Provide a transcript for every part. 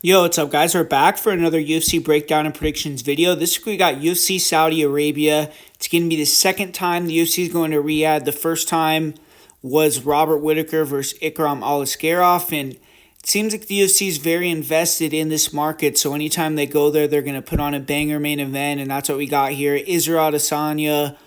Yo, what's up, guys? We're back for another UFC breakdown and predictions video. This week we got UFC Saudi Arabia. It's going to be the second time the UFC is going to Riyadh. The first time was Robert Whittaker versus Ikram Aliskerov, and it seems like the UFC is very invested in this market. So anytime they go there, they're going to put on a banger main event, and that's what we got here. Israel Adesanya,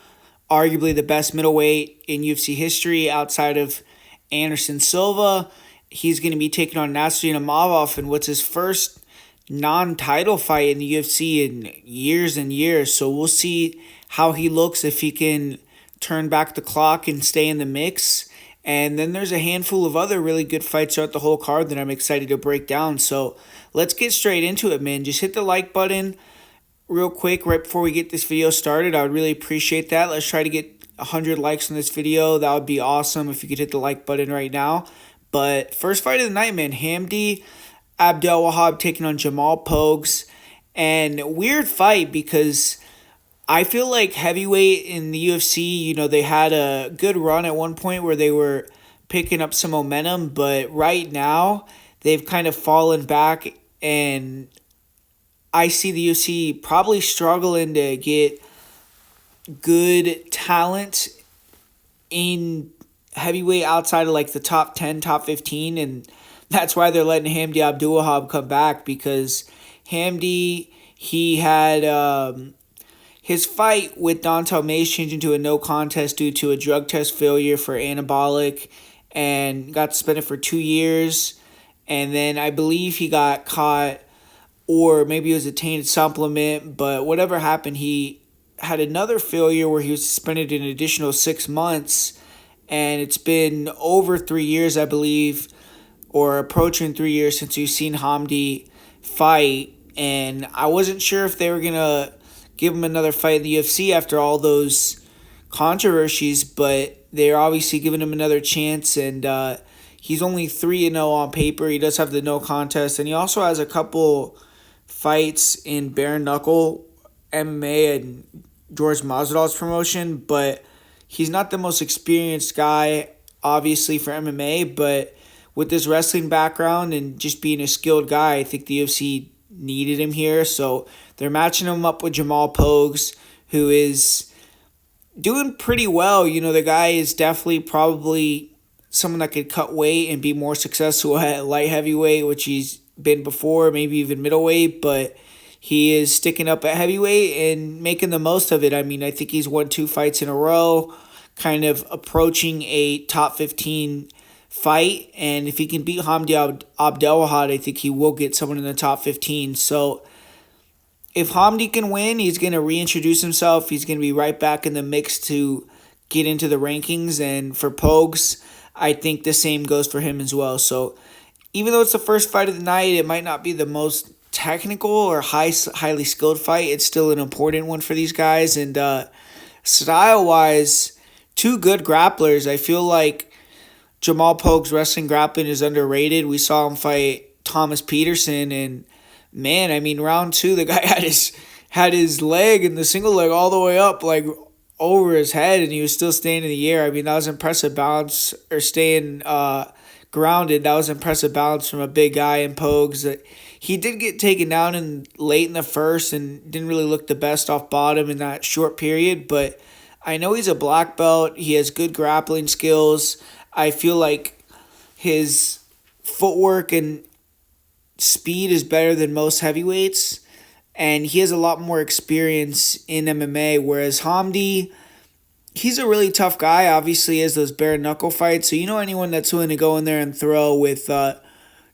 arguably the best middleweight in UFC history outside of Anderson Silva. He's going to be taking on Nassourdine Imavov in what's his first non-title fight in the UFC in years and years. So we'll see how he looks, if he can turn back the clock and stay in the mix. And then there's a handful of other really good fights throughout the whole card that I'm excited to break down. So let's get straight into it, man. Just hit the like button real quick right before we get this video started. I would really appreciate that. Let's try to get 100 likes on this video. That would be awesome if you could hit the like button right now. But first fight of the night, man. Hamdy Abdelwahab taking on Jamal Pogues. And weird fight because I feel like heavyweight in the UFC, they had a good run at one point where they were picking up some momentum. But right now, they've kind of fallen back. And I see the UFC probably struggling to get good talent in heavyweight outside of like the top 10, top 15, and that's why they're letting Hamdy Abdelwahab come back, because Hamdy, he had his fight with Dontel Mays changed into a no contest due to a drug test failure for anabolic, and got suspended for 2 years. And then I believe he got caught, or maybe it was a tainted supplement, but whatever happened, he had another failure where he was suspended an additional 6 months. And it's been over 3 years, I believe, or approaching 3 years since we've seen Hamdy fight. And I wasn't sure if they were going to give him another fight in the UFC after all those controversies, but they're obviously giving him another chance. And he's only 3-0 on paper. He does have the no contest. And he also has a couple fights in bare knuckle MMA and George Masvidal's promotion, but he's not the most experienced guy, obviously, for MMA, but with his wrestling background and just being a skilled guy, I think the UFC needed him here. So they're matching him up with Jamal Pogues, who is doing pretty well. The guy is definitely probably someone that could cut weight and be more successful at light heavyweight, which he's been before, maybe even middleweight, but he is sticking up at heavyweight and making the most of it. I mean, I think he's won 2 fights in a row, kind of approaching a top 15 fight. And if he can beat Hamdy Abdelwahab, I think he will get someone in the top 15. So if Hamdy can win, he's going to reintroduce himself. He's going to be right back in the mix to get into the rankings. And for Pogues, I think the same goes for him as well. So even though it's the first fight of the night, it might not be the most technical or highly skilled fight. It's still an important one for these guys. And style-wise, 2 good grapplers. I feel like Jamal Pogues' wrestling grappling is underrated. We saw him fight Thomas Petersen, and man, I mean, round 2, the guy had his leg and the single leg all the way up, like over his head, and he was still staying in the air. I mean, that was impressive balance, or staying grounded. That was impressive balance from a big guy in Pogues. He did get taken down late in the first and didn't really look the best off bottom in that short period, but I know he's a black belt. He has good grappling skills. I feel like his footwork and speed is better than most heavyweights, and he has a lot more experience in MMA, whereas Hamdy, he's a really tough guy. Obviously, he has those bare knuckle fights, so anyone that's willing to go in there and throw with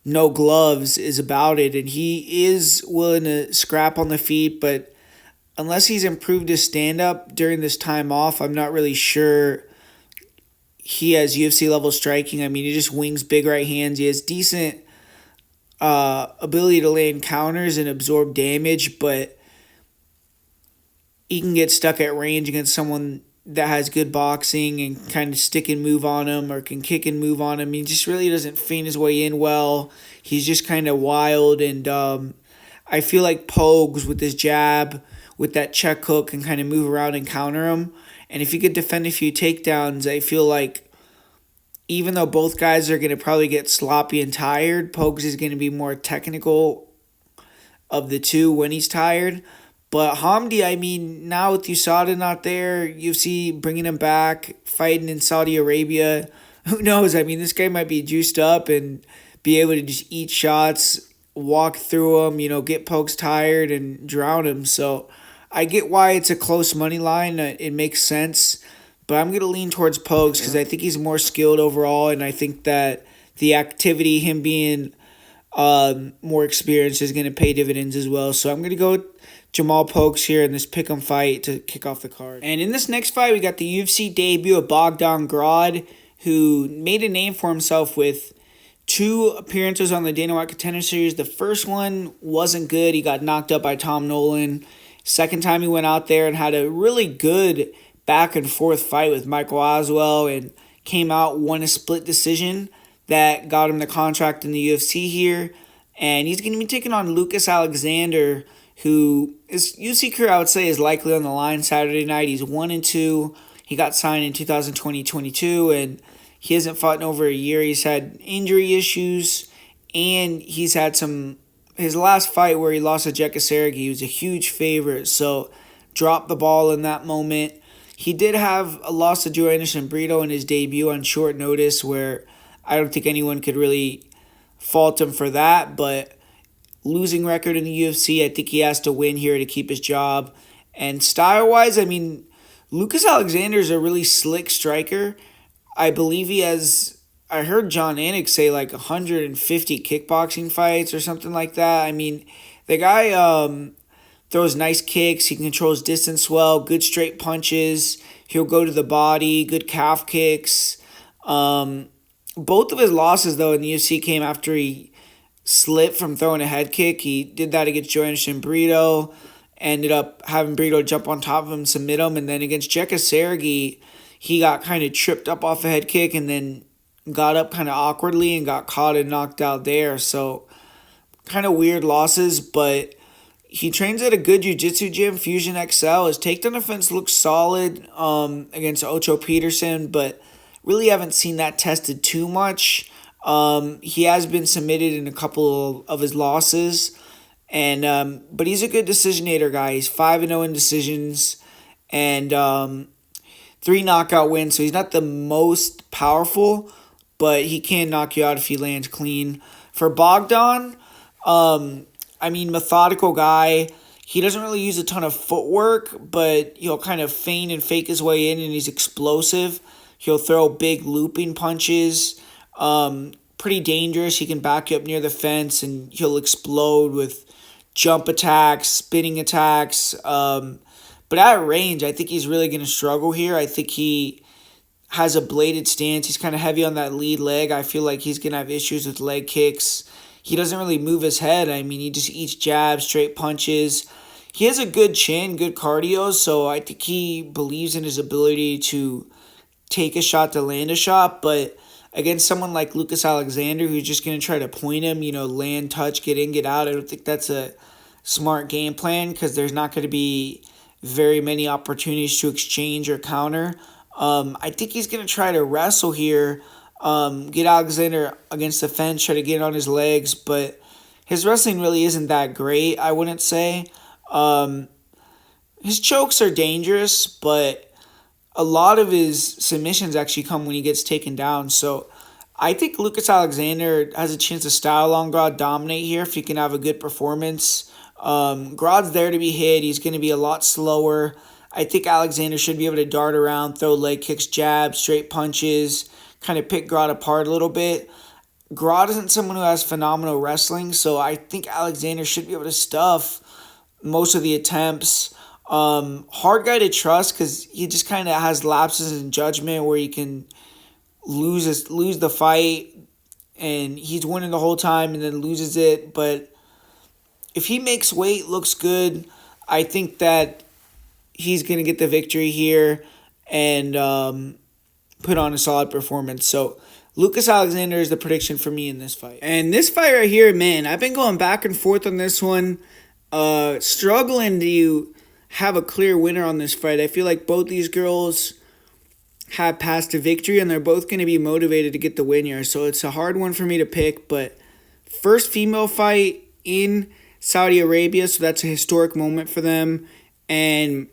no gloves is about it, and he is willing to scrap on the feet, but unless he's improved his stand-up during this time off, I'm not really sure he has UFC level striking. I mean, he just wings big right hands. He has decent ability to land counters and absorb damage, but he can get stuck at range against someone that has good boxing and kind of stick and move on him, or can kick and move on him. He just really doesn't feint his way in well. He's just kind of wild, and I feel like Pogues with his jab, with that check hook, can kind of move around and counter him. And if he could defend a few takedowns, I feel like even though both guys are going to probably get sloppy and tired, Pogues is going to be more technical of the two when he's tired. But Hamdy, I mean, now with USADA not there, UFC bringing him back, fighting in Saudi Arabia, who knows? I mean, this guy might be juiced up and be able to just eat shots, walk through them, get Pogues tired and drown him. So I get why it's a close money line. It makes sense. But I'm going to lean towards Pogues because I think he's more skilled overall, and I think that the activity, him being more experienced, is going to pay dividends as well. So I'm going to go with Jamal Pogues here in this pick'em fight to kick off the card. And in this next fight, we got the UFC debut of Bogdan Grad, who made a name for himself with 2 appearances on the Dana White Contender Series. The first one wasn't good. He got knocked up by Tom Nolan. Second time he went out there and had a really good back and forth fight with Michael Oswell and came out, won a split decision that got him the contract in the UFC here. And he's going to be taking on Lucas Alexander, who his UFC career, I would say, is likely on the line Saturday night. He's 1-2. He got signed in 2022, and he hasn't fought in over a year. He's had injury issues, and he's had his last fight where he lost to Sergei, he was a huge favorite, so dropped the ball in that moment. He did have a loss to Joe Anderson Brito in his debut on short notice, where I don't think anyone could really fault him for that, but losing record in the UFC, I think he has to win here to keep his job. And style-wise, I mean, Lucas Alexander is a really slick striker. I believe he has, I heard John Anik say 150 kickboxing fights or something like that. I mean, the guy throws nice kicks. He controls distance well, good straight punches. He'll go to the body, good calf kicks. Both of his losses, though, in the UFC came after he slipped from throwing a head kick. He did that against Joe Anderson Brito, ended up having Brito jump on top of him, submit him, and then against Sergei, he got kind of tripped up off a head kick and then got up kind of awkwardly and got caught and knocked out there. So kind of weird losses, but he trains at a good jiu-jitsu gym, Fusion XL. His takedown defense looks solid against Ocho Petersen, but really haven't seen that tested too much. He has been submitted in a couple of his losses, and but he's a good decisionator guy. He's 5-0 in decisions and 3 knockout wins, so he's not the most powerful, but he can knock you out if he lands clean. For Bogdan, I mean, methodical guy. He doesn't really use a ton of footwork, but he'll kind of feint and fake his way in, and he's explosive. He'll throw big looping punches. Pretty dangerous. He can back you up near the fence, and he'll explode with jump attacks, spinning attacks. But at range, I think he's really going to struggle here. I think he has a bladed stance. He's kind of heavy on that lead leg. I feel like he's going to have issues with leg kicks. He doesn't really move his head. I mean, he just eats jabs, straight punches. He has a good chin, good cardio, so I think he believes in his ability to take a shot to land a shot. But against someone like Lucas Alexander, who's just going to try to point him, land, touch, get in, get out, I don't think that's a smart game plan because there's not going to be very many opportunities to exchange or counter. I think he's going to try to wrestle here, get Alexander against the fence, try to get on his legs, but his wrestling really isn't that great, I wouldn't say. His chokes are dangerous, but a lot of his submissions actually come when he gets taken down. So I think Lucas Alexander has a chance to style on Grad, dominate here if he can have a good performance. Grad's there to be hit. He's going to be a lot slower. I think Alexander should be able to dart around, throw leg kicks, jabs, straight punches, kind of pick Grad apart a little bit. Grad isn't someone who has phenomenal wrestling, so I think Alexander should be able to stuff most of the attempts. Hard guy to trust because he just kind of has lapses in judgment where he can lose the fight and he's winning the whole time and then loses it. But if he makes weight, looks good, I think that he's going to get the victory here and put on a solid performance. So Lucas Alexander is the prediction for me in this fight. And this fight right here, man, I've been going back and forth on this one. Struggling to have a clear winner on this fight. I feel like both these girls have passed to victory and they're both going to be motivated to get the win here. So it's a hard one for me to pick, but first female fight in Saudi Arabia, so that's a historic moment for them. And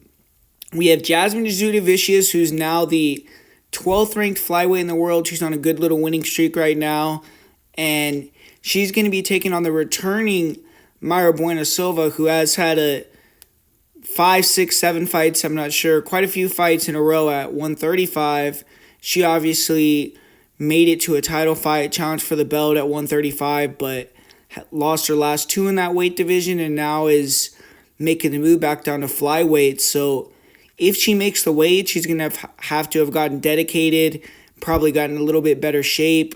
we have Jasmine Jasudavicius, who's now the 12th ranked flyweight in the world. She's on a good little winning streak right now. And she's going to be taking on the returning Mayra Bueno Silva, who has had a 5, 6, 7 fights, I'm not sure, quite a few fights in a row at 135. She obviously made it to a title fight, challenge for the belt at 135, but lost her last 2 in that weight division and now is making the move back down to flyweight. So if she makes the weight, she's going to have to have gotten dedicated, probably gotten a little bit better shape,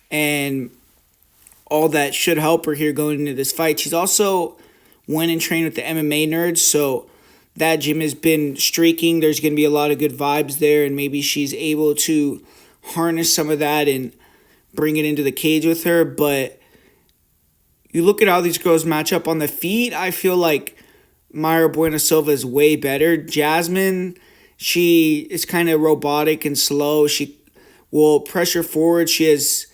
and all that should help her here going into this fight. She's also went and trained with the MMA Nerds, so that gym has been streaking. There's going to be a lot of good vibes there, and maybe she's able to harness some of that and bring it into the cage with her. But you look at how these girls match up on the feet, I feel like Mayra Bueno Silva is way better. Jasmine, she is kind of robotic and slow. She will pressure forward. She has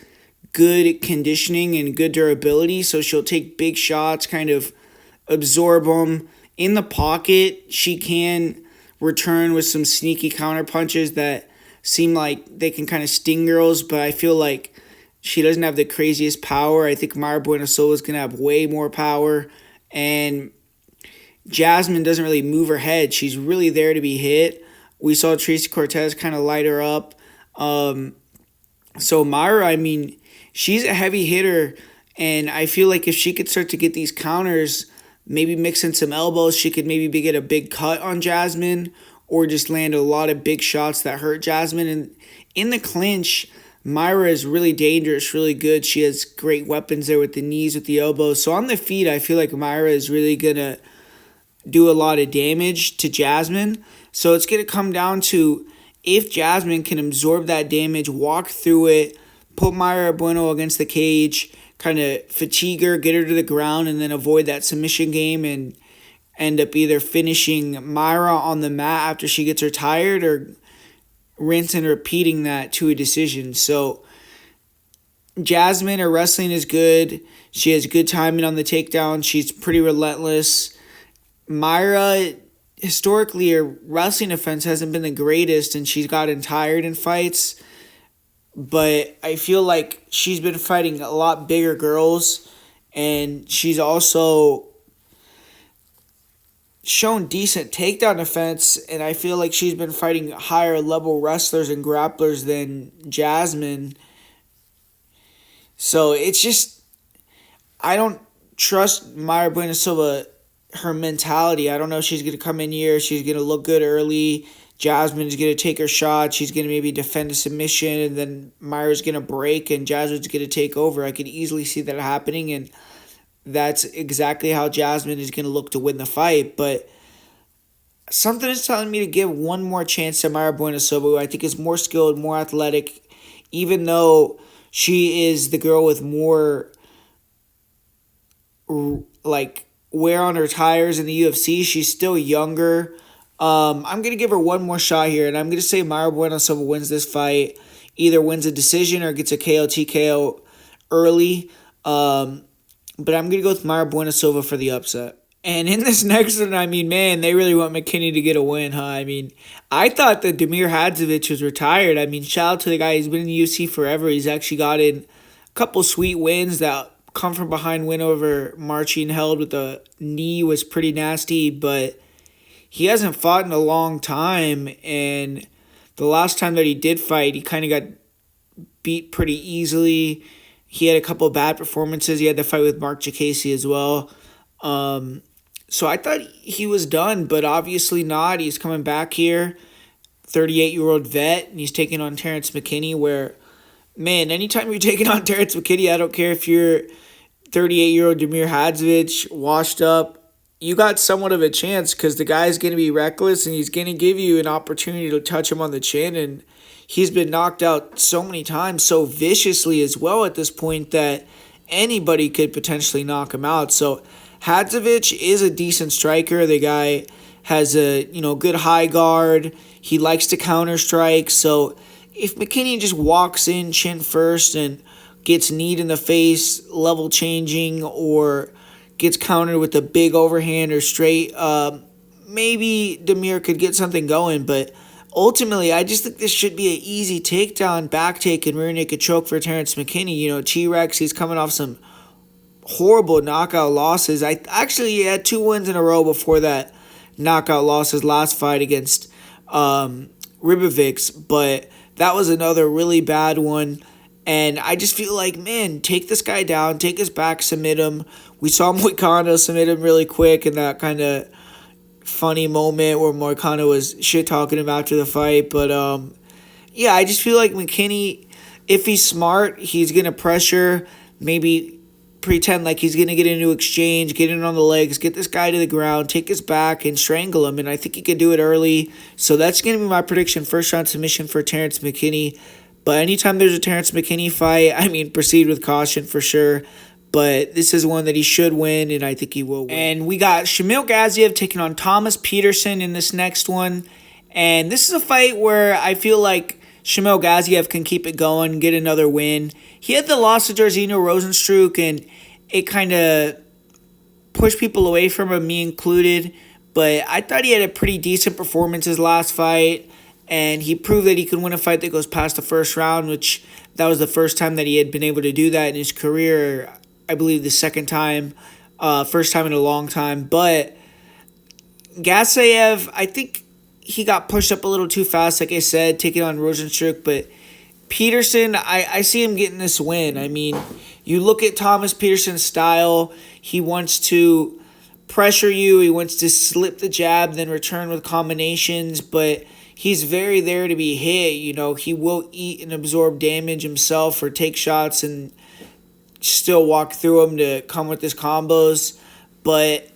good conditioning and good durability, so she'll take big shots, kind of absorb them. In the pocket, she can return with some sneaky counter punches that seem like they can kind of sting girls, but I feel like she doesn't have the craziest power. I think Mayra Bueno Silva is going to have way more power, and Jasmine doesn't really move her head. She's really there to be hit. We saw Tracy Cortez kind of light her up. So Mayra, I mean, she's a heavy hitter, and I feel like if she could start to get these counters, maybe mix in some elbows, she could maybe get a big cut on Jasmine or just land a lot of big shots that hurt Jasmine. And in the clinch, Mayra is really dangerous, really good. She has great weapons there with the knees, with the elbows. So on the feet, I feel like Mayra is really going to do a lot of damage to Jasmine. So it's going to come down to if Jasmine can absorb that damage, walk through it, put Mayra Bueno against the cage, kind of fatigue her, get her to the ground, and then avoid that submission game and end up either finishing Mayra on the mat after she gets her tired or rinse and repeating that to a decision. So Jasmine, her wrestling is good. She has good timing on the takedown. She's pretty relentless. Mayra, historically, her wrestling offense hasn't been the greatest, and she's gotten tired in fights. But I feel like she's been fighting a lot bigger girls, and she's also shown decent takedown defense, and I feel like she's been fighting higher level wrestlers and grapplers than Jasmine. So it's just, I don't trust Mayra Bueno Silva, her mentality. I don't know if she's going to come in here, she's going to look good early. Jasmine is going to take her shot. She's going to maybe defend a submission, and then Mayra's going to break, and Jasmine's going to take over. I could easily see that happening, and that's exactly how Jasmine is going to look to win the fight. But something is telling me to give one more chance to Mayra Bueno Silva, who I think is more skilled, more athletic, even though she is the girl with more like wear on her tires in the UFC. She's still younger. I'm going to give her one more shot here, and I'm going to say Mayra Bueno Silva wins this fight. Either wins a decision or gets a KO TKO early. But I'm going to go with Mayra Bueno Silva for the upset. And in this next one, I mean, man, they really want McKinney to get a win, huh? I mean, I thought that Damir Hadzovic was retired. I mean, shout out to the guy. He's been in the UFC forever. He's actually gotten a couple sweet wins. That come from behind win over Marcin Held with the knee was pretty nasty, but he hasn't fought in a long time, and the last time that he did fight, he kind of got beat pretty easily. He had a couple of bad performances. He had the fight with Mark Jacasey as well. So I thought he was done, but obviously not. He's coming back here, 38-year-old vet, and he's taking on Terrance McKinney, where, man, anytime you're taking on Terrance McKinney, I don't care if you're 38-year-old Damir Hadzovic, washed up, you got somewhat of a chance because the guy's going to be reckless and he's going to give you an opportunity to touch him on the chin. And he's been knocked out so many times, so viciously as well at this point, that anybody could potentially knock him out. So Hadzovic is a decent striker. The guy has a good high guard. He likes to counter strike. So if McKinney just walks in chin first and gets kneed in the face, level changing, or gets countered with a big overhand or straight, maybe Damir could get something going. But ultimately, I just think this should be an easy takedown, back take, and rear naked choke for Terrance McKinney. You know, T-Rex, he's coming off some horrible knockout losses. I actually had 2 wins in a row before that knockout loss his last fight against Ribovics, but that was another really bad one. And I just feel like, man, take this guy down, take his back, submit him. We saw Moicano submit him really quick in that kind of funny moment where Moicano was shit-talking him after the fight. But, yeah, I just feel like McKinney, if he's smart, he's going to pressure, maybe pretend like he's going to get into exchange, get in on the legs, get this guy to the ground, take his back, and strangle him. And I think he could do it early. So that's going to be my prediction, first-round submission for Terrance McKinney. But anytime there's a Terrance McKinney fight, I mean, proceed with caution for sure. But this is one that he should win, and I think he will win. And we got Shamil Gaziev taking on Thomas Petersen in this next one. And this is a fight where I feel like Shamil Gaziev can keep it going, get another win. He had the loss to Jairzinho Rozenstruik, and it kind of pushed people away from him, me included. But I thought he had a pretty decent performance his last fight. And he proved that he could win a fight that goes past the first round, which that was the first time that he had been able to do that in his career. I believe the second time, first time in a long time. But Gaziev, I think he got pushed up a little too fast, like I said, taking on Rozenstruik. But Petersen, I see him getting this win. I mean, you look at Thomas Petersen's style. He wants to pressure you. He wants to slip the jab, then return with combinations. But he's very there to be hit. You know, he will eat and absorb damage himself or take shots and still walk through them to come with his combos. But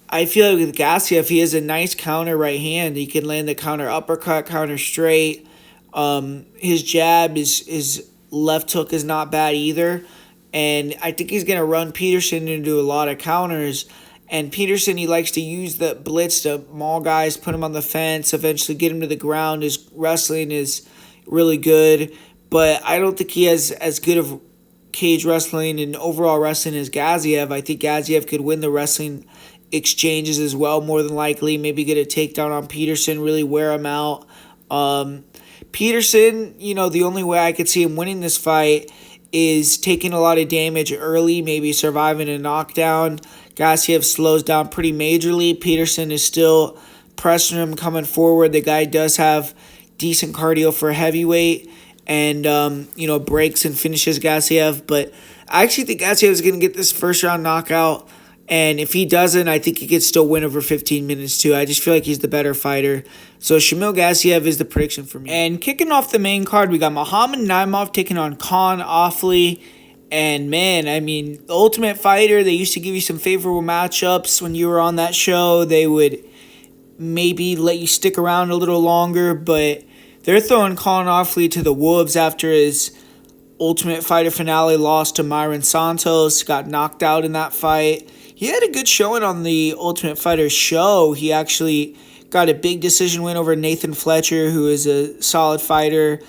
I feel like with Gaziev, he has a nice counter right hand. He can land the counter uppercut, counter straight. His jab, his left hook is not bad either. And I think he's going to run Petersen into a lot of counters. And Petersen, he likes to use the blitz to maul guys, put him on the fence, eventually get him to the ground. His wrestling is really good. But I don't think he has as good of cage wrestling and overall wrestling as Gaziev. I think Gaziev could win the wrestling exchanges as well, more than likely. Maybe get a takedown on Petersen, really wear him out. Petersen, you know, the only way I could see him winning this fight is taking a lot of damage early, maybe surviving a knockdown. Gaziev slows down pretty majorly. Petersen is still pressing him, coming forward. The guy does have decent cardio for a heavyweight and, breaks and finishes Gaziev. But I actually think Gaziev is going to get this first-round knockout. And if he doesn't, I think he could still win over 15 minutes too. I just feel like he's the better fighter. So Shamil Gaziev is the prediction for me. And kicking off the main card, we got Muhammad Naimov taking on Kaan Ofli. And man, I mean, the Ultimate Fighter, they used to give you some favorable matchups when you were on that show. They would maybe let you stick around a little longer, but they're throwing Kaan Ofli to the wolves after his Ultimate Fighter finale loss to Myron Santos. Got knocked out in that fight. He had a good showing on the Ultimate Fighter show. He actually got a big decision win over Nathan Fletcher, who is a solid fighter.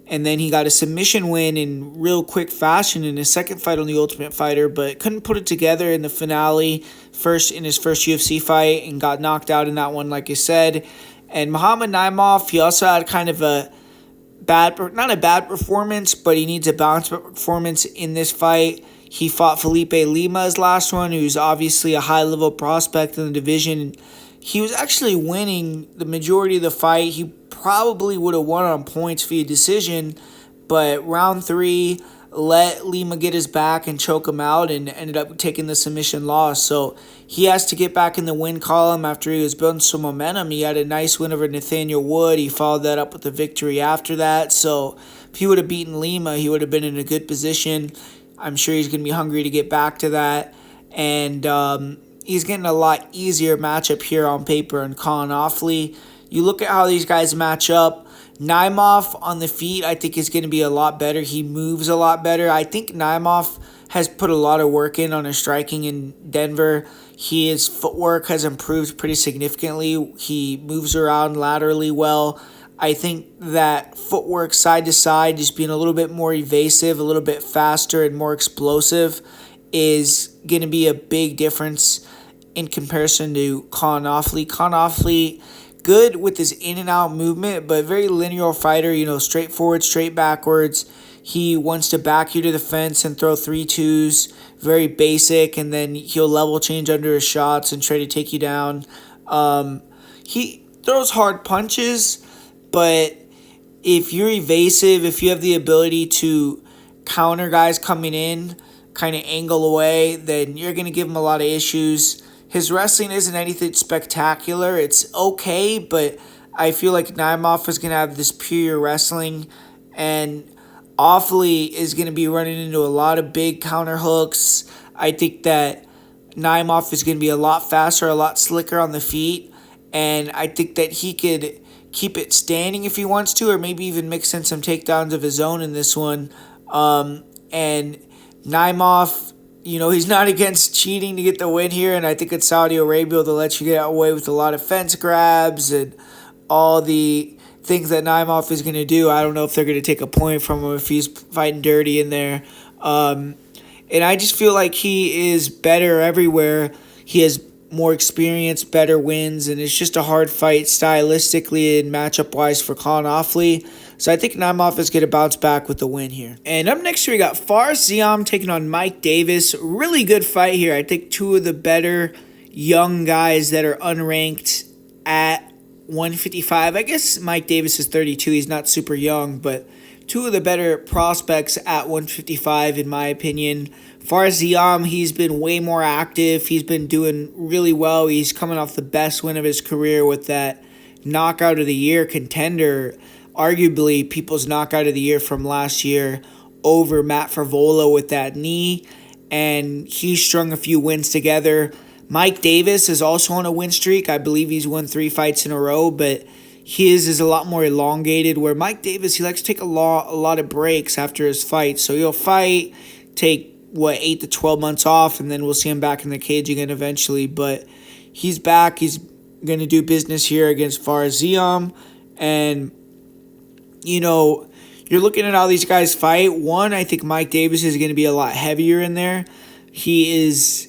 And then he got a submission win in real quick fashion in his second fight on the Ultimate Fighter, but couldn't put it together in the finale in his first UFC fight and got knocked out in that one, like I said. And Muhammad Naimov, he also had kind of not a bad performance, but he needs a bounce back performance in this fight. He fought Felipe Lima his last one, who's obviously a high-level prospect in the division. He was actually winning the majority of the fight. He probably would have won on points via decision, but round 3 let Lima get his back and choke him out and ended up taking the submission loss. So he has to get back in the win column after he was building some momentum. He had a nice win over Nathaniel Wood. He followed that up with a victory after that. So if he would have beaten Lima, he would have been in a good position. I'm sure he's going to be hungry to get back to that. And he's getting a lot easier matchup here on paper in Kaan Ofli. You look at how these guys match up. Naimov on the feet, I think, is going to be a lot better. He moves a lot better. I think Naimov has put a lot of work in on his striking in Denver. His footwork has improved pretty significantly. He moves around laterally well. I think that footwork side to side, just being a little bit more evasive, a little bit faster and more explosive, is going to be a big difference in comparison to Kaan Ofli. Kaan Ofli, good with his in and out movement, but very linear fighter, straight forward, straight backwards. He wants to back you to the fence and throw 3-2s, very basic, and then he'll level change under his shots and try to take you down. He throws hard punches, but if you're evasive, if you have the ability to counter guys coming in, kind of angle away, then you're going to give him a lot of issues. His wrestling isn't anything spectacular. It's okay, but I feel like Naimov is going to have this pure wrestling, and Ofli is going to be running into a lot of big counter hooks. I think that Naimov is going to be a lot faster, a lot slicker on the feet, and I think that he could keep it standing if he wants to, or maybe even mix in some takedowns of his own in this one. And Naimov, he's not against cheating to get the win here, and I think it's Saudi Arabia they'll let you get away with a lot of fence grabs and all the things that Naimov is going to do. I don't know if they're going to take a point from him if he's fighting dirty in there. And I just feel like he is better everywhere. He has more experience, better wins, and it's just a hard fight stylistically and matchup-wise for Kaan Ofli. So I think Naimov is going to bounce back with the win here. And up next here, we got Ziam taking on Mike Davis. Really good fight here. I think two of the better young guys that are unranked at 155. I guess Mike Davis is 32. He's not super young, but two of the better prospects at 155 in my opinion. Ziam, he's been way more active. He's been doing really well. He's coming off the best win of his career with that knockout of the year contender, arguably people's knockout of the year from last year over Matt Frevola with that knee, and he strung a few wins together. Mike Davis is also on a win streak. I believe he's won 3 fights in a row, but his is a lot more elongated, where Mike Davis, he likes to take a lot of breaks after his fight. So he'll fight, take 8 to 12 months off, and then we'll see him back in the cage again eventually. But he's back. He's going to do business here against Ziam. And, you're looking at how these guys fight. One, I think Mike Davis is going to be a lot heavier in there. He is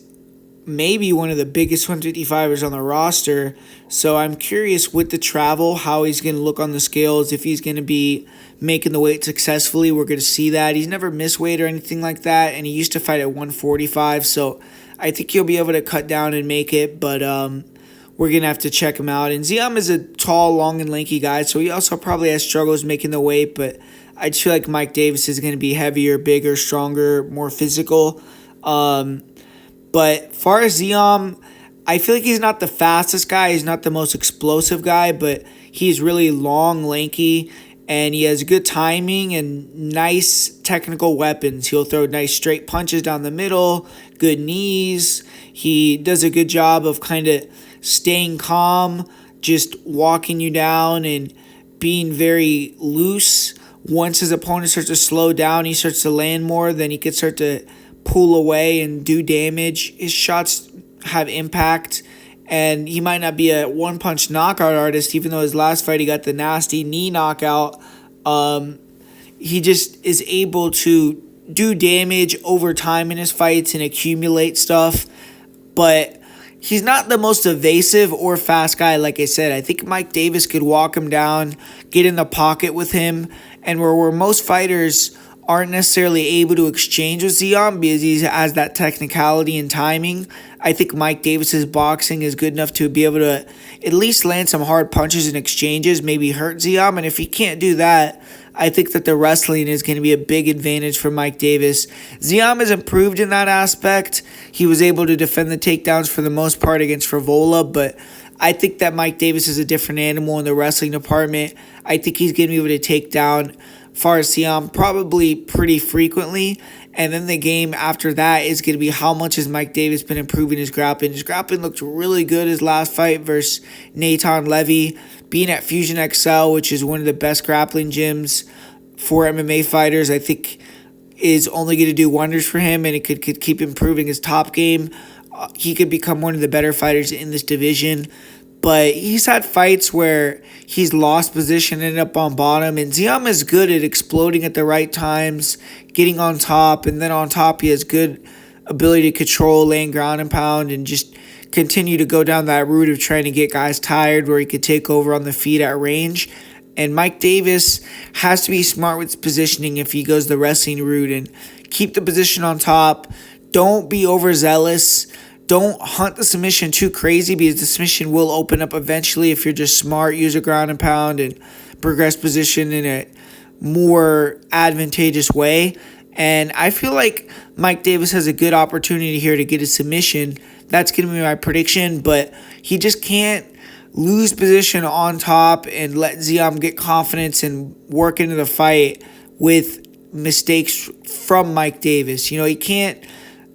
maybe one of the biggest 155ers on the roster. So I'm curious with the travel, how he's going to look on the scales, if he's going to be making the weight successfully. We're going to see that. He's never missed weight or anything like that, and he used to fight at 145, so I think he'll be able to cut down and make it, but we're going to have to check him out. And Ziam is a tall, long, and lanky guy, so he also probably has struggles making the weight, but I just feel like Mike Davis is going to be heavier, bigger, stronger, more physical. But Ziam, I feel like he's not the fastest guy. He's not the most explosive guy, but he's really long, lanky, and he has good timing and nice technical weapons. He'll throw nice straight punches down the middle, good knees. He does a good job of kind of staying calm, just walking you down and being very loose. Once his opponent starts to slow down, he starts to land more, then he could start to pull away and do damage. His shots have impact, and he might not be a one-punch knockout artist, even though his last fight he got the nasty knee knockout. He just is able to do damage over time in his fights and accumulate stuff, but he's not the most evasive or fast guy, like I said. I think Mike Davis could walk him down, get in the pocket with him, and where most fighters aren't necessarily able to exchange with Ziam because he has that technicality and timing, I think Mike Davis's boxing is good enough to be able to at least land some hard punches and exchanges, maybe hurt Ziam. And if he can't do that, I think that the wrestling is going to be a big advantage for Mike Davis. Ziam has improved in that aspect. He was able to defend the takedowns for the most part against Frevola, but I think that Mike Davis is a different animal in the wrestling department. I think he's going to be able to take down Ziam probably pretty frequently, and then the game after that is going to be how much has Mike Davis been improving his grappling. His grappling looked really good his last fight versus Natan Levy, being at Fusion XL, which is one of the best grappling gyms for MMA fighters. I think is only going to do wonders for him, and it could keep improving his top game. He could become one of the better fighters in this division. But he's had fights where he's lost position, ended up on bottom. And Ziam is good at exploding at the right times, getting on top. And then on top, he has good ability to control, land ground and pound, and just continue to go down that route of trying to get guys tired where he could take over on the feet at range. And Mike Davis has to be smart with his positioning if he goes the wrestling route and keep the position on top. Don't be overzealous. Don't hunt the submission too crazy because the submission will open up eventually if you're just smart, use a ground and pound, and progress position in a more advantageous way. And I feel like Mike Davis has a good opportunity here to get a submission. That's going to be my prediction, but he just can't lose position on top and let Ziam get confidence and work into the fight with mistakes from Mike Davis. You know, he can't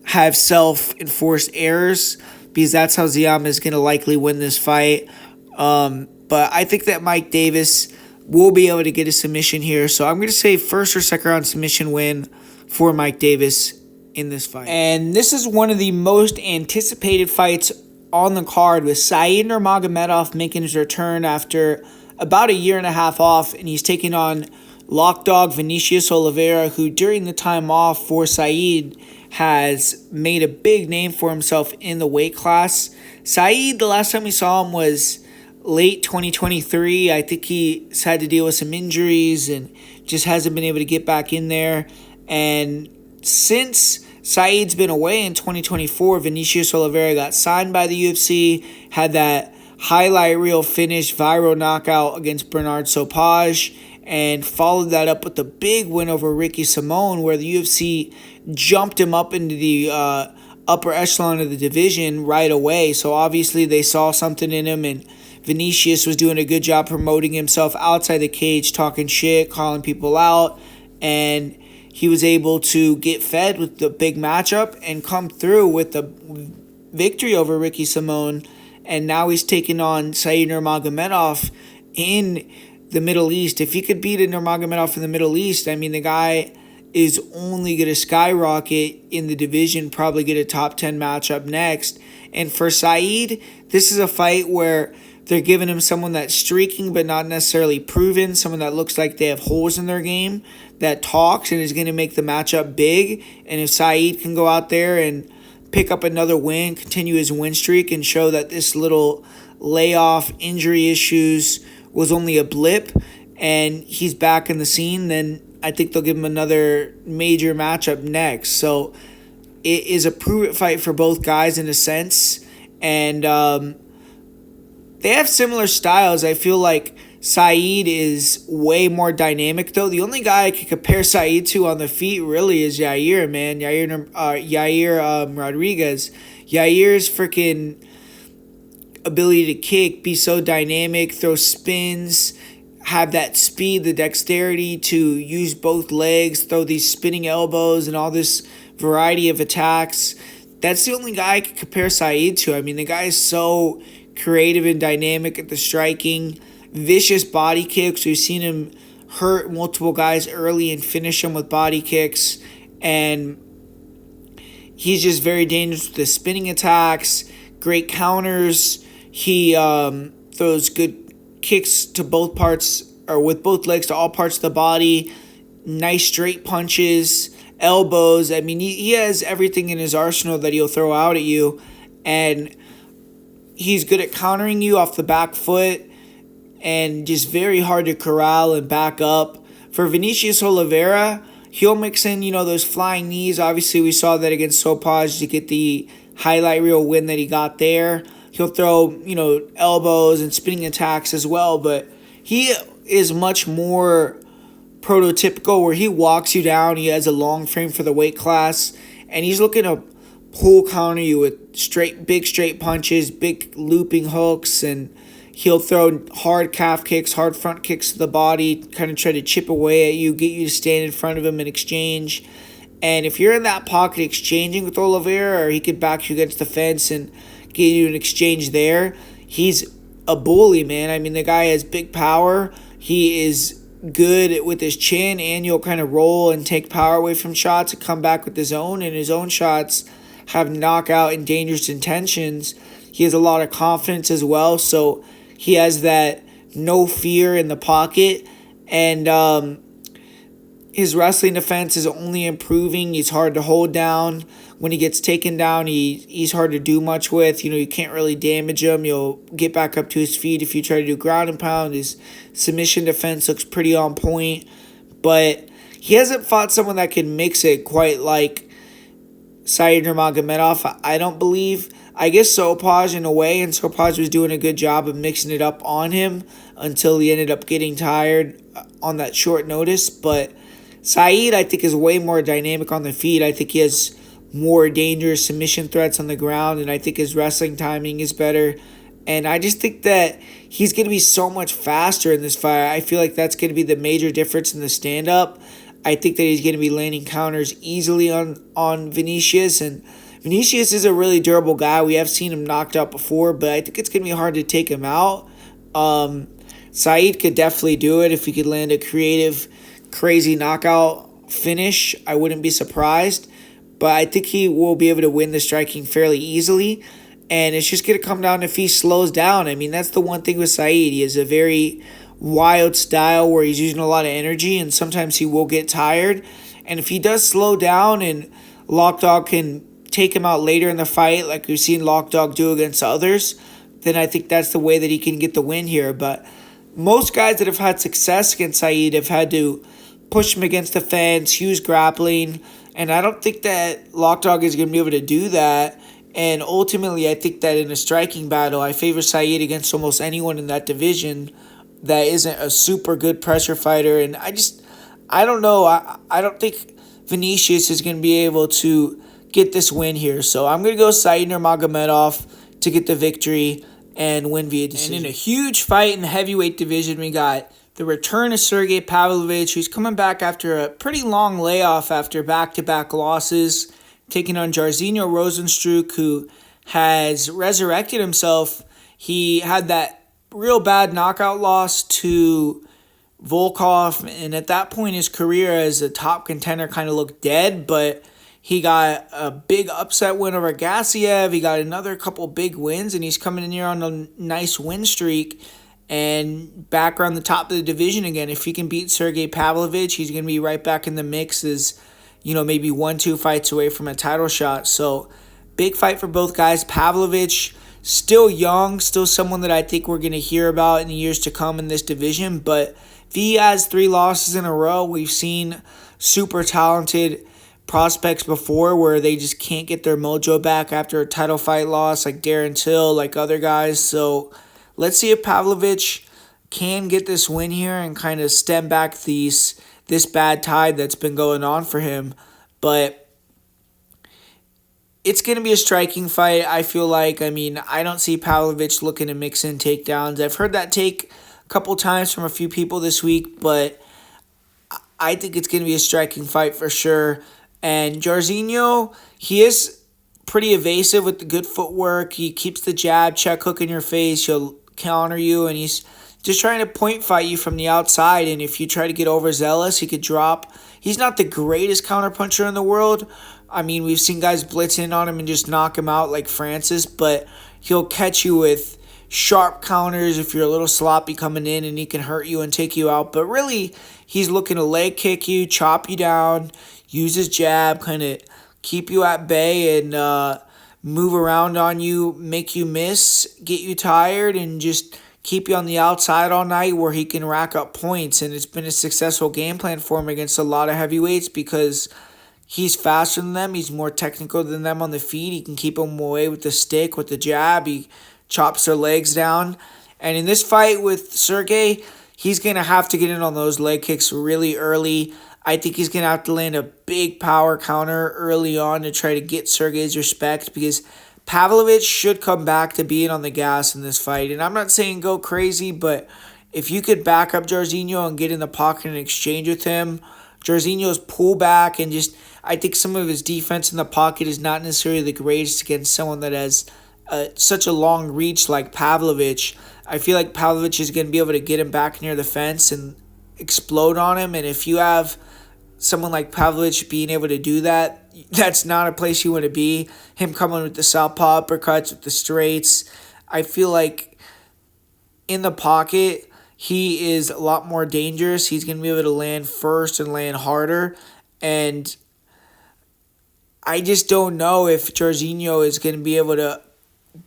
have self-enforced errors because that's how Ziam is going to likely win this fight. But I think that Mike Davis will be able to get a submission here. So I'm going to say first or second round submission win for Mike Davis in this fight. And this is one of the most anticipated fights on the card, with Saeed Nurmagomedov making his return after about a year and a half off, and he's taking on lockdog Vinicius Oliveira, who during the time off for Saeed has made a big name for himself in the weight class. Saeed, the last time we saw him was late 2023. I think he's had to deal with some injuries and just hasn't been able to get back in there. And since Saeed's been away in 2024, Vinicius Oliveira got signed by the UFC, had that highlight reel finish, viral knockout against Bernard Sopage, and followed that up with a big win over Ricky Simon, where the UFC jumped him up into the upper echelon of the division right away. So obviously they saw something in him, and Vinicius was doing a good job promoting himself outside the cage, talking shit, calling people out, and he was able to get fed with the big matchup and come through with the victory over Ricky Simon. And now he's taking on Saeed Nurmagomedov in the Middle East. If he could beat a Nurmagomedov in the Middle East, I mean, the guy is only going to skyrocket in the division, probably get a top 10 matchup next. And for Saeed, this is a fight where they're giving him someone that's streaking but not necessarily proven, someone that looks like they have holes in their game, that talks and is going to make the matchup big. And if Saeed can go out there and pick up another win, continue his win streak, and show that this little layoff, injury issues was only a blip and he's back in the scene, then I think they'll give him another major matchup next. So it is a prove-it fight for both guys in a sense. And they have similar styles. I feel like Saeed is way more dynamic, though. The only guy I could compare Saeed to on the feet really is Yair, man. Yair Rodriguez. Yair's freaking ability to kick, be so dynamic, throw spins, have that speed, the dexterity to use both legs, throw these spinning elbows and all this variety of attacks. That's the only guy I could compare Saeed to. I mean, the guy is so creative and dynamic at the striking. Vicious body kicks. We've seen him hurt multiple guys early and finish them with body kicks. And he's just very dangerous with the spinning attacks. Great counters. He throws good kicks to both parts, or with both legs to all parts of the body. Nice straight punches, elbows. I mean, he has everything in his arsenal that he'll throw out at you. And he's good at countering you off the back foot and just very hard to corral and back up. For Vinicius Oliveira, he'll mix in, those flying knees. Obviously, we saw that against Sopage to get the highlight reel win that he got there. He'll throw, elbows and spinning attacks as well, but he is much more prototypical where he walks you down. He has a long frame for the weight class, and he's looking to pull counter you with big straight punches, big looping hooks, and he'll throw hard calf kicks, hard front kicks to the body, kind of try to chip away at you, get you to stand in front of him and exchange. And if you're in that pocket exchanging with Oliveira, or he could back you against the fence and get you an exchange there, he's a bully, man. I mean, the guy has big power. He is good with his chin, and he'll kind of roll and take power away from shots and come back with his own, and his own shots have knockout and dangerous intentions. He has a lot of confidence as well, so he has that no fear in the pocket, and his wrestling defense is only improving. He's hard to hold down. when he gets taken down, he's hard to do much with. You can't really damage him. You'll get back up to his feet if you try to do ground and pound. His submission defense looks pretty on point. But he hasn't fought someone that can mix it quite like Said Nurmagomedov, I don't believe. I guess Sopaj in a way, and Sopaj was doing a good job of mixing it up on him until he ended up getting tired on that short notice. But Said, I think, is way more dynamic on the feet. I think he has more dangerous submission threats on the ground, and I think his wrestling timing is better. And I just think that he's going to be so much faster in this fight. I feel like that's going to be the major difference in the stand-up. I think that he's going to be landing counters easily on Vinicius, and Vinicius is a really durable guy. We have seen him knocked out before, but I think it's going to be hard to take him out. Said could definitely do it if he could land a creative, crazy knockout finish. I wouldn't be surprised, but I think he will be able to win the striking fairly easily, and it's just going to come down if he slows down. I mean, that's the one thing with Said. He has a very wild style where he's using a lot of energy, and sometimes he will get tired. And if he does slow down and Lockdog can take him out later in the fight, like we've seen Lockdog do against others, then I think that's the way that he can get the win here. But most guys that have had success against Said have had to push him against the fence, use grappling, and I don't think that Lockdog is going to be able to do that. And ultimately, I think that in a striking battle, I favor Said against almost anyone in that division that isn't a super good pressure fighter. And I don't know. I don't think Vinicius is going to be able to get this win here. So I'm going to go Said Nurmagomedov to get the victory and win via decision. And in a huge fight in the heavyweight division, we got the return of Sergei Pavlovich, who's coming back after a pretty long layoff after back-to-back losses, taking on Jairzinho Rozenstruik, who has resurrected himself. He had that real bad knockout loss to Volkov, and at that point his career as a top contender kind of looked dead, but he got a big upset win over Gaziev. He got another couple big wins, and he's coming in here on a nice win streak and back around the top of the division again. If he can beat Sergei Pavlovich, he's going to be right back in the mix as, maybe 1-2 fights away from a title shot. So big fight for both guys. Pavlovich, still young, still someone that I think we're going to hear about in the years to come in this division. But if he has 3 losses in a row, we've seen super talented prospects before where they just can't get their mojo back after a title fight loss, like Darren Till, like other guys. So let's see if Pavlovich can get this win here and kind of stem back this bad tide that's been going on for him. But it's going to be a striking fight, I feel like. I mean, I don't see Pavlovich looking to mix in takedowns. I've heard that take a couple times from a few people this week, but I think it's going to be a striking fight for sure. And Jairzinho, he is pretty evasive with the good footwork. He keeps the jab, check hook in your face. He'll counter you, and he's just trying to point fight you from the outside. And if you try to get overzealous, he could drop. He's not the greatest counterpuncher in the world. I mean, we've seen guys blitz in on him and just knock him out like Francis, but he'll catch you with sharp counters if you're a little sloppy coming in, and he can hurt you and take you out. But really, he's looking to leg kick you, chop you down, use his jab, kind of keep you at bay and move around on you, make you miss, get you tired, and just keep you on the outside all night where he can rack up points. And it's been a successful game plan for him against a lot of heavyweights because he's faster than them. He's more technical than them on the feet. He can keep them away with the stick, with the jab. He chops their legs down. And in this fight with Sergei, he's going to have to get in on those leg kicks really early. I think he's going to have to land a big power counter early on to try to get Sergei's respect, because Pavlovich should come back to being on the gas in this fight. And I'm not saying go crazy, but if you could back up Jairzinho and get in the pocket and exchange with him, Jairzinho's pull back and just, I think some of his defense in the pocket is not necessarily the greatest against someone that has such a long reach like Pavlovich. I feel like Pavlovich is going to be able to get him back near the fence and explode on him. And if you have someone like Pavlovich being able to do that, that's not a place you want to be. Him coming with the southpaw uppercuts, with the straights. I feel like in the pocket, he is a lot more dangerous. He's going to be able to land first and land harder. And I just don't know if Jorginho is going to be able to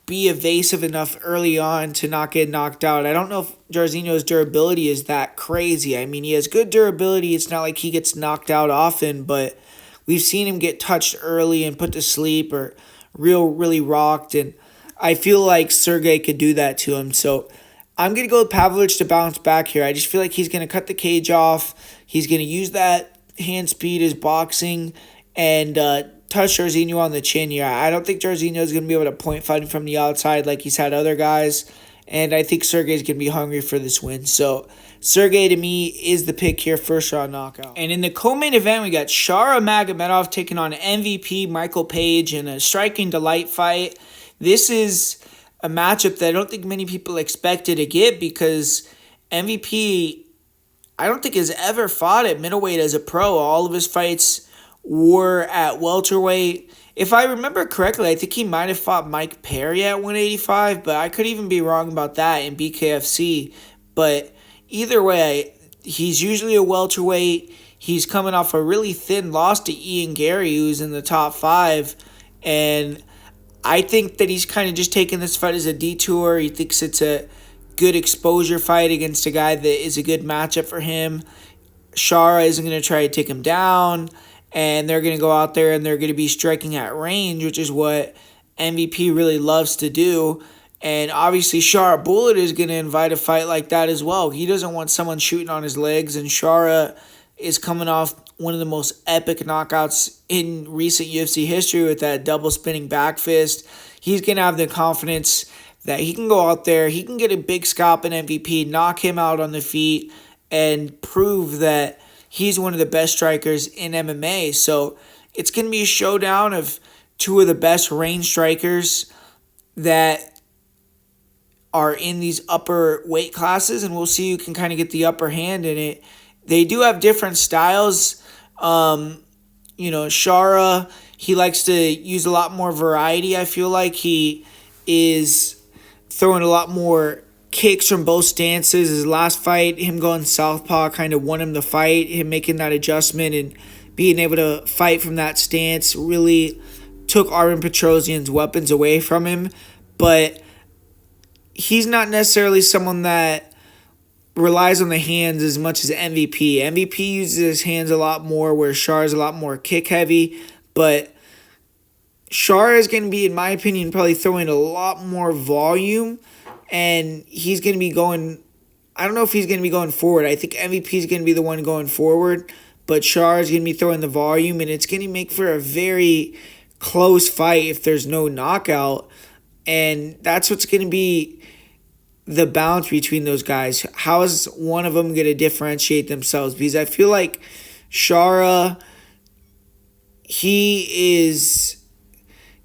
be evasive enough early on to not get knocked out. I don't know if Jorginho's durability is that crazy. I mean, he has good durability. It's not like he gets knocked out often, but we've seen him get touched early and put to sleep or really rocked, and I feel like Sergei could do that to him. So I'm going to go with Pavlovich to bounce back here. I just feel like he's going to cut the cage off. He's going to use that hand speed as boxing and touch Jorginho on the chin here. I don't think Jorginho is going to be able to point fight him from the outside like he's had other guys. And I think Sergei's going to be hungry for this win. So Sergei, to me, is the pick here, first round knockout. And in the co-main event, we got Shara Magomedov taking on MVP Michael Page in a striking delight fight. This is a matchup that I don't think many people expected to get because MVP, I don't think has ever fought at middleweight as a pro. All of his fights were at welterweight. If I remember correctly, I think he might have fought Mike Perry at 185, but I could even be wrong about that in BKFC. But either way, he's usually a welterweight. He's coming off a really thin loss to Ian Gary, who's in the top 5. And I think that he's kind of just taking this fight as a detour. He thinks it's a good exposure fight against a guy that is a good matchup for him. Shara isn't going to try to take him down, and they're going to go out there and they're going to be striking at range, which is what MVP really loves to do. And obviously, Shara Bullet is going to invite a fight like that as well. He doesn't want someone shooting on his legs, and Shara is coming off one of the most epic knockouts in recent UFC history with that double spinning back fist. He's going to have the confidence that he can go out there, he can get a big scalp in MVP, knock him out on the feet, and prove that he's one of the best strikers in MMA. So it's going to be a showdown of two of the best range strikers that are in these upper weight classes, and we'll see who can kind of get the upper hand in it. They do have different styles. Shara, he likes to use a lot more variety. I feel like he is throwing a lot more kicks from both stances. His last fight, him going southpaw kind of won him the fight. Him making that adjustment and being able to fight from that stance really took Armen Petrosian's weapons away from him. But he's not necessarily someone that relies on the hands as much as MVP. MVP uses his hands a lot more, where Shara is a lot more kick heavy. But Shara is going to be, in my opinion, probably throwing a lot more volume, and he's going to be going, I don't know if he's going to be going forward. I think MVP is going to be the one going forward, but Shara is going to be throwing the volume, and it's going to make for a very close fight if there's no knockout, and that's what's going to be the balance between those guys. How is one of them going to differentiate themselves? Because I feel like Shara, he is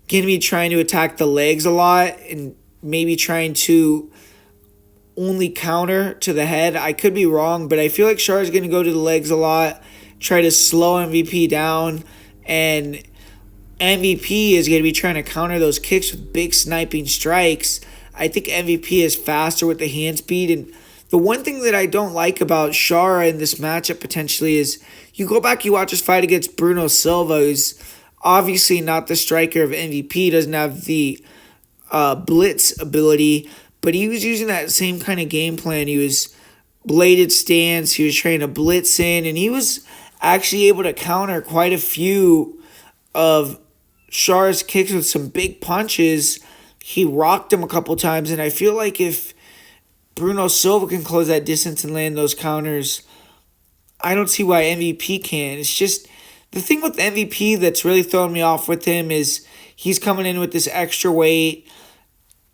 going to be trying to attack the legs a lot and maybe trying to only counter to the head. I could be wrong, but I feel like Shara is going to go to the legs a lot, try to slow MVP down, and MVP is going to be trying to counter those kicks with big sniping strikes. I think MVP is faster with the hand speed, and the one thing that I don't like about Shara in this matchup potentially is you go back, you watch his fight against Bruno Silva, who's obviously not the striker of MVP, doesn't have the blitz ability, but he was using that same kind of game plan. He was bladed stance, he was trying to blitz in, and he was actually able to counter quite a few of Shara's kicks with some big punches. He rocked him a couple times, and I feel like if Bruno Silva can close that distance and land those counters, I don't see why MVP can. It's just the thing with MVP that's really throwing me off with him is he's coming in with this extra weight.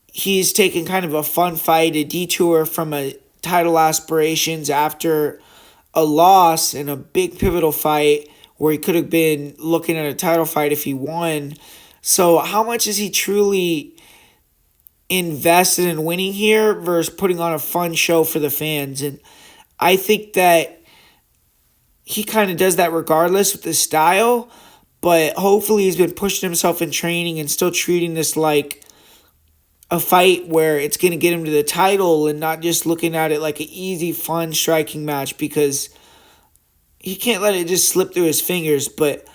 He's taking kind of a fun fight, a detour from a title aspirations after a loss in a big pivotal fight where he could have been looking at a title fight if he won. So how much is he truly invested in winning here versus putting on a fun show for the fans? And I think that he kind of does that regardless with his style, but hopefully he's been pushing himself in training and still treating this like a fight where it's going to get him to the title and not just looking at it like an easy, fun striking match, because he can't let it just slip through his fingers. But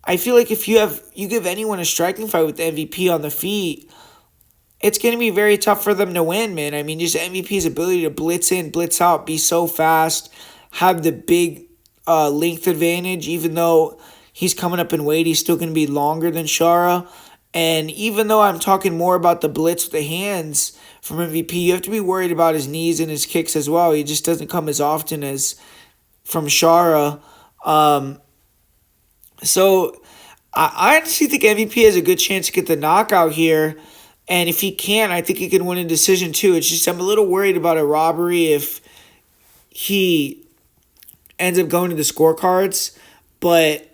I feel like if you give anyone a striking fight with the MVP on the feet, it's going to be very tough for them to win, man. I mean, just MVP's ability to blitz in, blitz out, be so fast, have the big length advantage, even though he's coming up in weight, he's still going to be longer than Shara. And even though I'm talking more about the blitz with the hands from MVP, you have to be worried about his knees and his kicks as well. He just doesn't come as often as from Shara. So I honestly think MVP has a good chance to get the knockout here. And if he can, I think he can win a decision too. It's just I'm a little worried about a robbery if he ends up going to the scorecards. But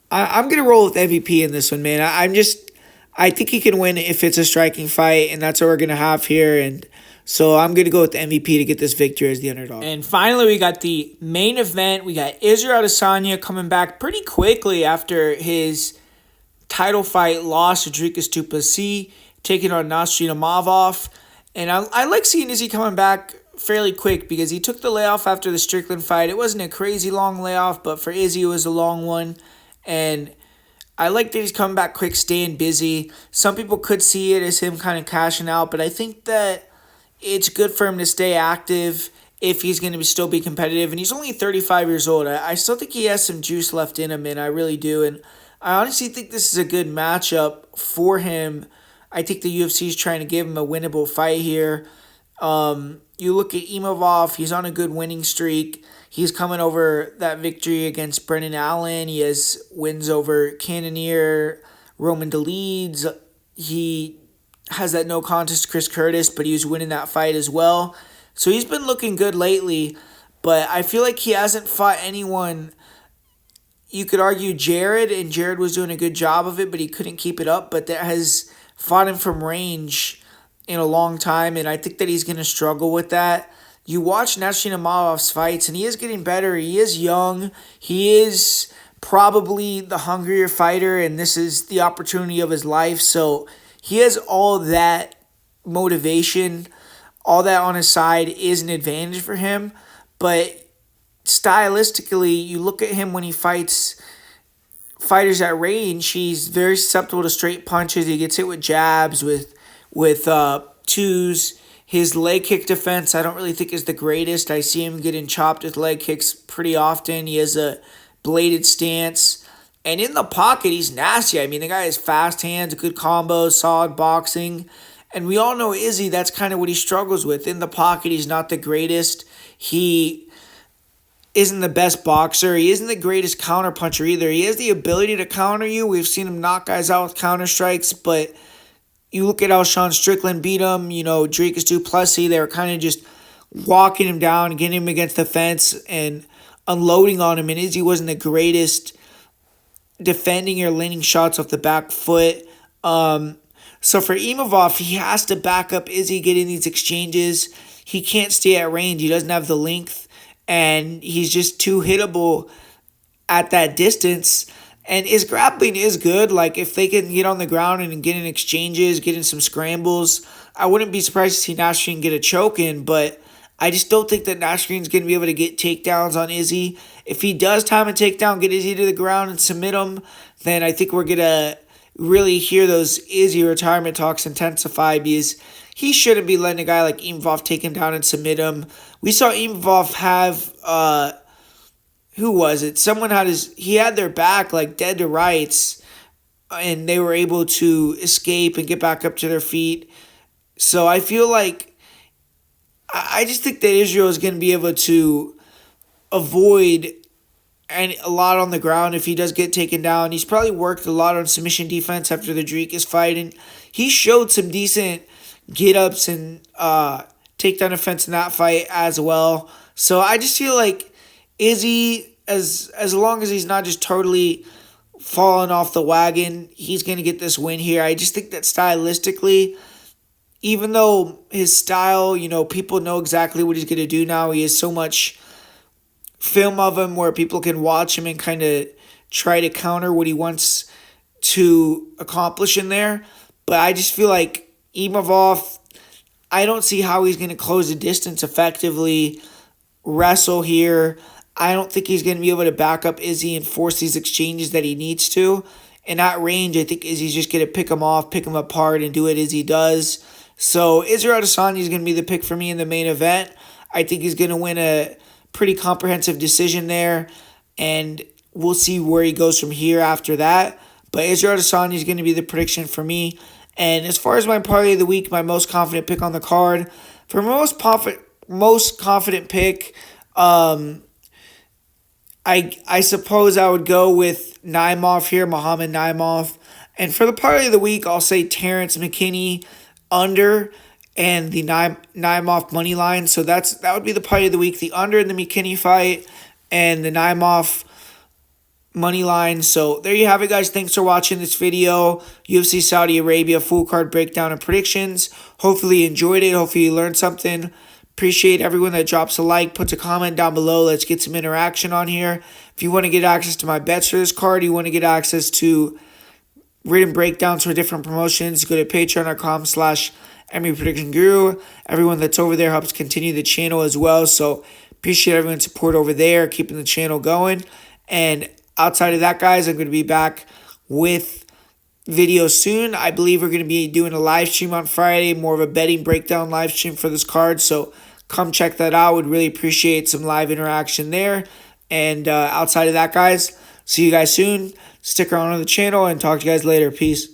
I'm going to roll with MVP in this one, man. I think he can win if it's a striking fight, and that's what we're going to have here. And so I'm going to go with the MVP to get this victory as the underdog. And finally, we got the main event. We got Israel Adesanya coming back pretty quickly after his title fight loss to Dricus du Plessis, taking on Nassourdine Imavov. And I like seeing Izzy coming back fairly quick because he took the layoff after the Strickland fight. It wasn't a crazy long layoff, but for Izzy, it was a long one. And I like that he's coming back quick, staying busy. Some people could see it as him kind of cashing out, but I think that it's good for him to stay active if he's going to still be competitive. And he's only 35 years old. I still think he has some juice left in him, and I really do. And I honestly think this is a good matchup for him. I think the UFC is trying to give him a winnable fight here. You look at Imavov, he's on a good winning streak. He's coming over that victory against Brendan Allen. He has wins over Cannonier, Roman Delides. He has that no contest Chris Curtis, but he was winning that fight as well. So he's been looking good lately, but I feel like he hasn't fought anyone. You could argue Jared, and Jared was doing a good job of it, but he couldn't keep it up. But that has fought him from range in a long time, and I think that he's going to struggle with that. You watch Nassourdine Imavov's fights, and he is getting better. He is young. He is probably the hungrier fighter, and this is the opportunity of his life. So he has all that motivation. All that on his side is an advantage for him. But stylistically, you look at him when he fights fighters at range, he's very susceptible to straight punches. He gets hit with jabs, with twos. His leg kick defense, I don't really think is the greatest. I see him getting chopped with leg kicks pretty often. He has a bladed stance. And in the pocket, he's nasty. I mean, the guy has fast hands, good combos, solid boxing. And we all know Izzy, that's kind of what he struggles with. In the pocket, he's not the greatest. He isn't the best boxer. He isn't the greatest counterpuncher either. He has the ability to counter you. We've seen him knock guys out with counter strikes, but you look at how Sean Strickland beat him, Dricus du Plessis, they were kind of just walking him down, getting him against the fence and unloading on him. And Izzy wasn't the greatest defending or landing shots off the back foot. So for Imavov, he has to back up Izzy getting these exchanges. He can't stay at range. He doesn't have the length, and he's just too hittable at that distance. And his grappling is good. Like, if they can get on the ground and get in exchanges, get in some scrambles, I wouldn't be surprised to see Nassourdine get a choke in, but I just don't think that Nassourdine's going to be able to get takedowns on Izzy. If he does time a takedown, get Izzy to the ground and submit him, then I think we're going to really hear those Izzy retirement talks intensify, because he shouldn't be letting a guy like Imavov take him down and submit him. We saw Imavov have who was it? Someone he had their back like dead to rights, and they were able to escape and get back up to their feet. So I feel like, I just think that Israel is going to be able to avoid a lot on the ground if he does get taken down. He's probably worked a lot on submission defense after the Dricus fight, and he showed some decent get-ups and takedown defense in that fight as well. So I just feel like Izzy, as long as he's not just totally falling off the wagon, he's going to get this win here. I just think that stylistically, even though his style, people know exactly what he's going to do now. He has so much film of him where people can watch him and kind of try to counter what he wants to accomplish in there. But I just feel like Imavov, I don't see how he's going to close the distance effectively, wrestle here. I don't think he's going to be able to back up Izzy and force these exchanges that he needs to. In that range, I think Izzy's just going to pick him off, pick him apart, and do what Izzy does. So Israel Adesanya is going to be the pick for me in the main event. I think he's going to win a pretty comprehensive decision there, and we'll see where he goes from here after that. But Israel Adesanya is going to be the prediction for me. And as far as my parlay of the week, my most confident pick on the card, for most confident pick, I suppose I would go with Naimov here, Muhammad Naimov. And for the parlay of the week, I'll say Terrance McKinney under and the Naimov money line. So that would be the parlay of the week, the under in the McKinney fight and the Naimov money line. So there you have it, guys. Thanks for watching this video. UFC Saudi Arabia full card breakdown and predictions. Hopefully you enjoyed it. Hopefully you learned something. Appreciate everyone that drops a like, puts a comment down below. Let's get some interaction on here. If you want to get access to my bets for this card, you want to get access to written breakdowns for different promotions, go to patreon.com/MMAPredictionGuru. Everyone that's over there helps continue the channel as well. So appreciate everyone's support over there, keeping the channel going. And outside of that, guys, I'm going to be back with video soon. I believe we're going to be doing a live stream on Friday, more of a betting breakdown live stream for this card. So come check that out. Would really appreciate some live interaction there. And outside of that, guys, see you guys soon. Stick around on the channel and talk to you guys later. Peace.